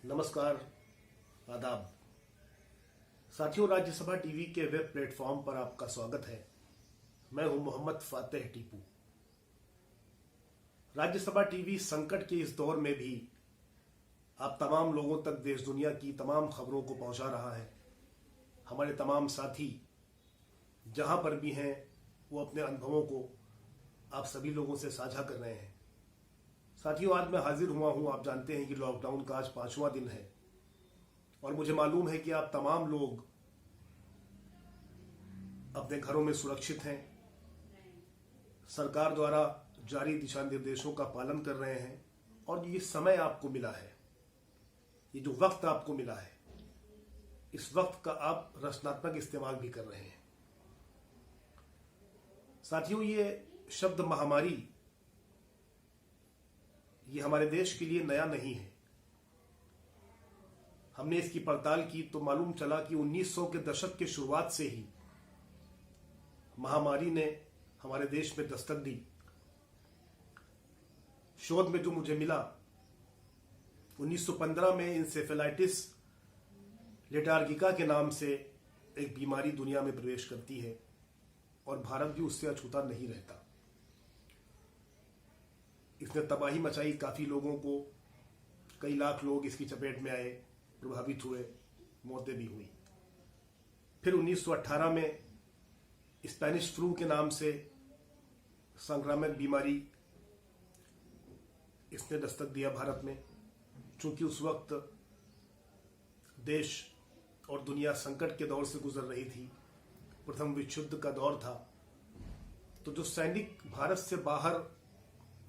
नमस्कार, आदाब। साथियों, राज्यसभा टीवी के वेब प्लेटफॉर्म पर आपका स्वागत है। मैं हूं मोहम्मद फातेह टीपू। राज्यसभा टीवी संकट के इस दौर में भी आप तमाम लोगों तक देश दुनिया की तमाम खबरों को पहुंचा रहा है। हमारे तमाम साथी जहां पर भी हैं वो अपने अनुभवों को आप सभी लोगों से साझा कर रहे हैं। साथियों, आज मैं हाजिर हुआ हूं। आप जानते हैं कि लॉकडाउन का आज 5वां दिन है और मुझे मालूम है कि आप तमाम लोग अपने घरों में सुरक्षित हैं, सरकार द्वारा जारी दिशा निर्देशों का पालन कर रहे हैं और ये समय आपको मिला है, ये जो वक्त आपको मिला है, इस वक्त का आप रचनात्मक इस्तेमाल भी कर रहे हैं। साथियों, ये शब्द महामारी ये हमारे देश के लिए नया नहीं है। हमने इसकी पड़ताल की तो मालूम चला कि 1900 के दशक के शुरुआत से ही महामारी ने हमारे देश में दस्तक दी। शोध में जो मुझे मिला, 1915 में इंसेफेलाइटिस लेटार्गिका के नाम से एक बीमारी दुनिया में प्रवेश करती है और भारत भी उससे अछूता नहीं रहता। इसने तबाही मचाई, काफी लोगों को, कई लाख लोग इसकी चपेट में आए, प्रभावित हुए, मौतें भी हुई। फिर 1918 में स्पेनिश फ्लू के नाम से संक्रामक बीमारी इसने दस्तक दिया भारत में। चूंकि उस वक्त देश और दुनिया संकट के दौर से गुजर रही थी, प्रथम विश्व युद्ध का दौर था, तो जो सैनिक भारत से बाहर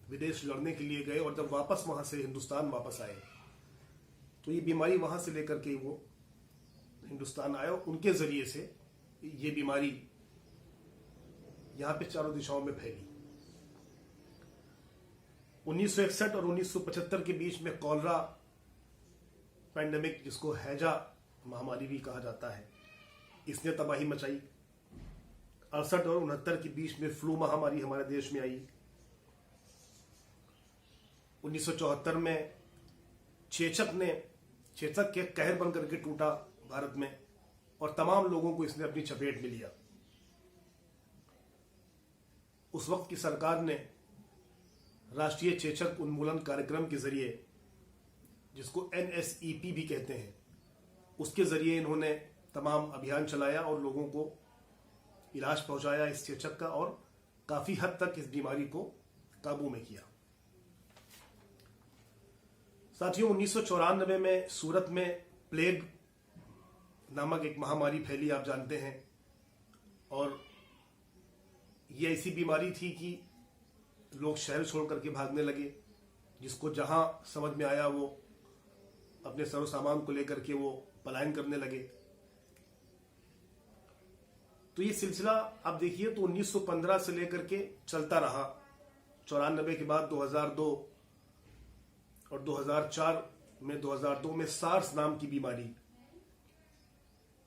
विदेश लड़ने के लिए गए और जब वापस वहां से हिंदुस्तान वापस आए तो ये बीमारी वहां से लेकर के वो हिंदुस्तान आए और उनके जरिए से ये बीमारी यहां पे चारों दिशाओं में फैली। 1961 और 1975 के बीच में कॉलरा पैंडेमिक, जिसको हैजा महामारी भी कहा जाता है, इसने तबाही मचाई। 68 और 69 के बीच में फ्लू महामारी हमारे देश में आई। 1974 में चेचक के कहर बन करके टूटा भारत में और तमाम लोगों को इसने अपनी चपेट में लिया। उस वक्त की सरकार ने राष्ट्रीय चेचक उन्मूलन कार्यक्रम के जरिए, जिसको NSEP भी कहते हैं, उसके जरिए इन्होंने तमाम अभियान चलाया और लोगों को इलाज पहुंचाया इस चेचक का और काफी हद तक इस बीमारी को काबू में किया। साथियों, 1994 में सूरत में प्लेग नामक एक महामारी फैली, आप जानते हैं, और ये ऐसी बीमारी थी कि लोग शहर छोड़ करके भागने लगे। जिसको जहां समझ में आया वो अपने सरो सामान को लेकर के वो पलायन करने लगे। तो ये सिलसिला आप देखिए तो 1915 से लेकर के चलता रहा। 94 के बाद 2002 और 2002 में सार्स नाम की बीमारी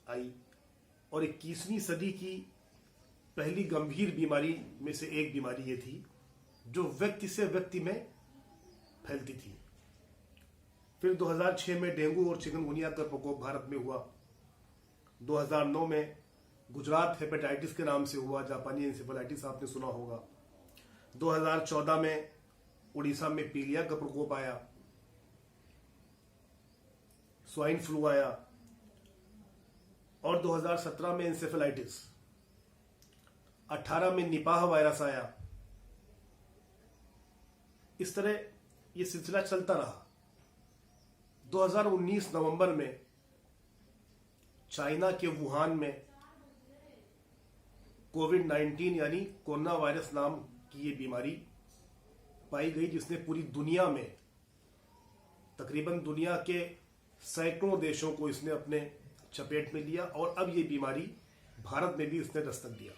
आई और 21वीं सदी की पहली गंभीर बीमारी में से एक बीमारी ये थी जो व्यक्ति से व्यक्ति में फैलती थी। फिर 2006 में डेंगू और चिकनगुनिया का प्रकोप भारत में हुआ। 2009 में गुजरात हेपेटाइटिस के नाम से हुआ, जापानी इंसेफेलाइटिस आपने सुना होगा। 2014 में उड़ीसा में पीलिया का प्रकोप आया, स्वाइन फ्लू आया और 2017 में इंसेफेलाइटिस, 18 में निपाह वायरस आया। इस तरह ये सिलसिला चलता रहा। 2019 नवंबर में चाइना के वुहान में कोविड-19 यानी कोरोना वायरस नाम की ये बीमारी पाई गई, जिसने पूरी दुनिया में, तकरीबन दुनिया के सैकड़ों देशों को इसने अपने चपेट में लिया और अब ये बीमारी भारत में भी इसने दस्तक दिया।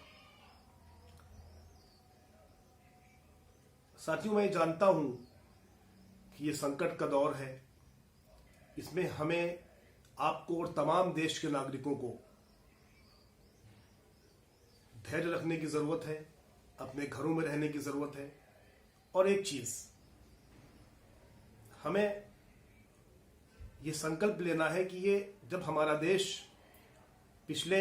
साथियों, मैं जानता हूं कि ये संकट का दौर है। इसमें हमें, आपको और तमाम देश के नागरिकों को धैर्य रखने की जरूरत है, अपने घरों में रहने की जरूरत है। और एक चीज, हमें ये संकल्प लेना है कि ये जब हमारा देश पिछले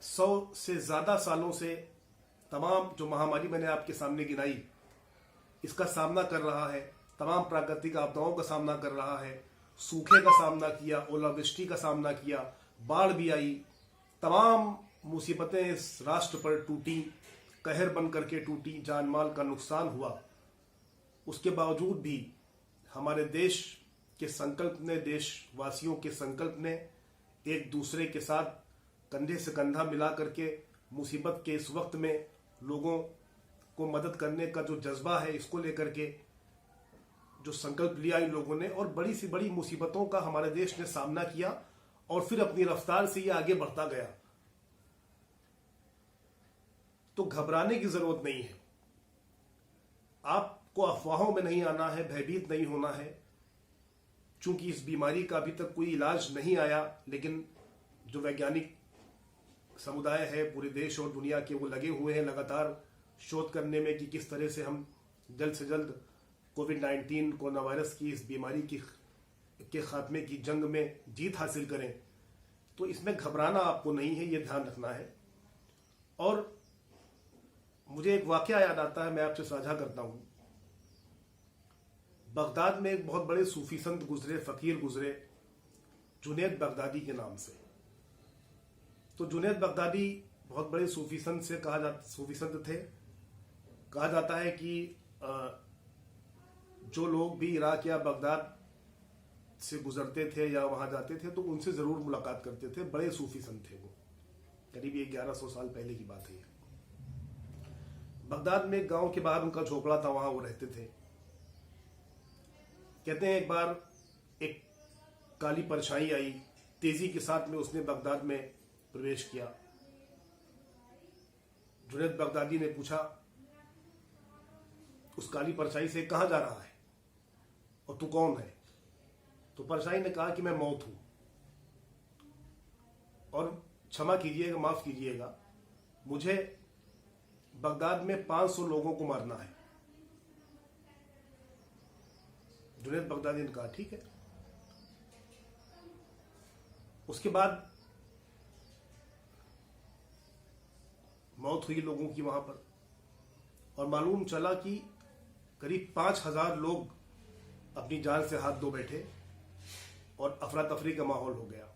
100 से ज़्यादा सालों से तमाम जो महामारी मैंने आपके सामने गिनाई इसका सामना कर रहा है, तमाम प्राकृतिक आपदाओं का सामना कर रहा है, सूखे का सामना किया, ओलावृष्टि का सामना किया, बाढ़ भी आई, तमाम मुसीबतें इस राष्ट्र पर टूटी, कहर बन करके टूटी, जान माल का नुकसान हुआ। उसके बावजूद भी हमारे देश के संकल्प ने, देशवासियों के संकल्प ने एक दूसरे के साथ कंधे से कंधा मिला करके मुसीबत के इस वक्त में लोगों को मदद करने का जो जज्बा है, इसको लेकर के जो संकल्प लिया इन लोगों ने, और बड़ी सी बड़ी मुसीबतों का हमारे देश ने सामना किया और फिर अपनी रफ्तार से ये आगे बढ़ता गया। तो घबराने की जरूरत नहीं है, आपको अफवाहों में नहीं आना है, भयभीत नहीं होना है। चूंकि इस बीमारी का अभी तक कोई इलाज नहीं आया, लेकिन जो वैज्ञानिक समुदाय है पूरे देश और दुनिया के, वो लगे हुए हैं लगातार शोध करने में कि किस तरह से हम जल्द से जल्द कोविड-19 कोरोना वायरस की इस बीमारी के खात्मे की जंग में जीत हासिल करें। तो इसमें घबराना आपको नहीं है, ये ध्यान रखना है। और मुझे एक वाकया याद आता है, मैं आपसे साझा करता हूं। बगदाद में एक बहुत बड़े सूफी संत गुजरे, फकीर गुजरे, जुनैद बगदादी के नाम से। तो जुनैद बगदादी बहुत बड़े सूफी संत थे। कहा जाता है कि जो लोग भी इराक या बगदाद से गुजरते थे या वहां जाते थे तो उनसे जरूर मुलाकात करते थे। बड़े सूफी संत थे वो, करीब 1100 साल पहले की बात है। बगदाद में एक गांव के बाहर उनका झोपड़ा था, वहां वो रहते थे। कहते हैं एक बार एक काली परछाई आई, तेजी के साथ में उसने बगदाद में प्रवेश किया। जुनैद बगदादी ने पूछा उस काली परछाई से, कहां जा रहा है और तू कौन है? तो परछाई ने कहा कि मैं मौत हूं और क्षमा कीजिएगा, माफ कीजिएगा, मुझे बगदाद में 500 लोगों को मारना है। जुनैद बगदादी ने कहा ठीक है। उसके बाद मौत हुई लोगों की वहां पर, और मालूम चला कि करीब 5000 लोग अपनी जान से हाथ धो बैठे और अफरा तफरी का माहौल हो गया।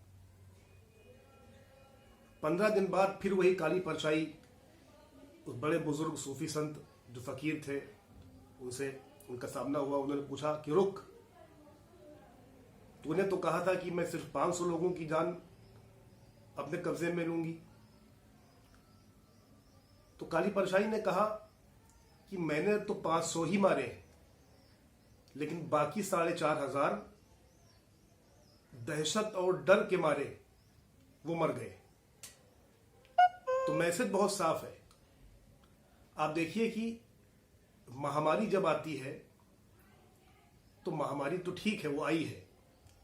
15 दिन बाद फिर वही काली परछाई उस बड़े बुजुर्ग सूफी संत जो फकीर थे उनसे उनका सामना हुआ। उन्होंने पूछा कि रुक, तूने तो कहा था कि मैं सिर्फ 500 लोगों की जान अपने कब्जे में लूंगी। तो काली परछाई ने कहा कि मैंने तो 500 ही मारे हैं, लेकिन बाकी 4500 दहशत और डर के मारे वो मर गए। तो मैसेज बहुत साफ है। आप देखिए कि महामारी जब आती है तो महामारी तो ठीक है, वो आई है,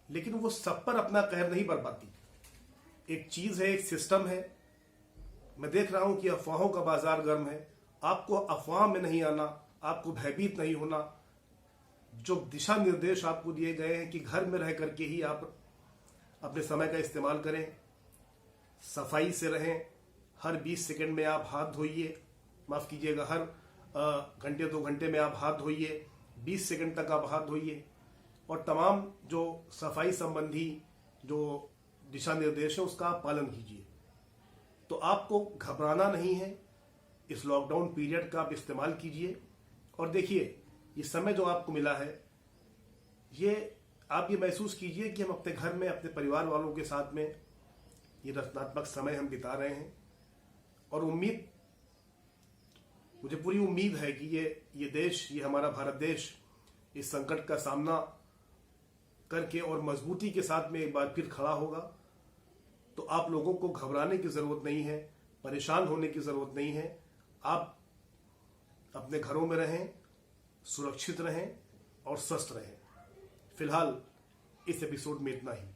लेकिन वो सब पर अपना कहर नहीं बरपाती। एक चीज है, एक सिस्टम है। मैं देख रहा हूं कि अफवाहों का बाजार गर्म है। आपको अफवाह में नहीं आना, आपको भयभीत नहीं होना। जो दिशा निर्देश आपको दिए गए हैं कि घर में रह करके ही आप अपने समय का इस्तेमाल करें, सफाई से रहें, हर 20 सेकंड में आप हाथ धोइए, माफ कीजिएगा, हर घंटे 2 घंटे में आप हाथ धोइए, 20 सेकंड तक आप हाथ धोइए, और तमाम जो सफाई संबंधी जो दिशा निर्देश है उसका आप पालन कीजिए। तो आपको घबराना नहीं है। इस लॉकडाउन पीरियड का आप इस्तेमाल कीजिए और देखिए ये समय जो आपको मिला है, ये आप ये महसूस कीजिए कि हम अपने घर में अपने परिवार वालों के साथ में ये रचनात्मक समय हम बिता रहे हैं। और मुझे पूरी उम्मीद है कि ये देश, ये हमारा भारत देश इस संकट का सामना करके और मजबूती के साथ में एक बार फिर खड़ा होगा। तो आप लोगों को घबराने की जरूरत नहीं है, परेशान होने की जरूरत नहीं है। आप अपने घरों में रहें, सुरक्षित रहें और स्वस्थ रहें। फिलहाल इस एपिसोड में इतना ही।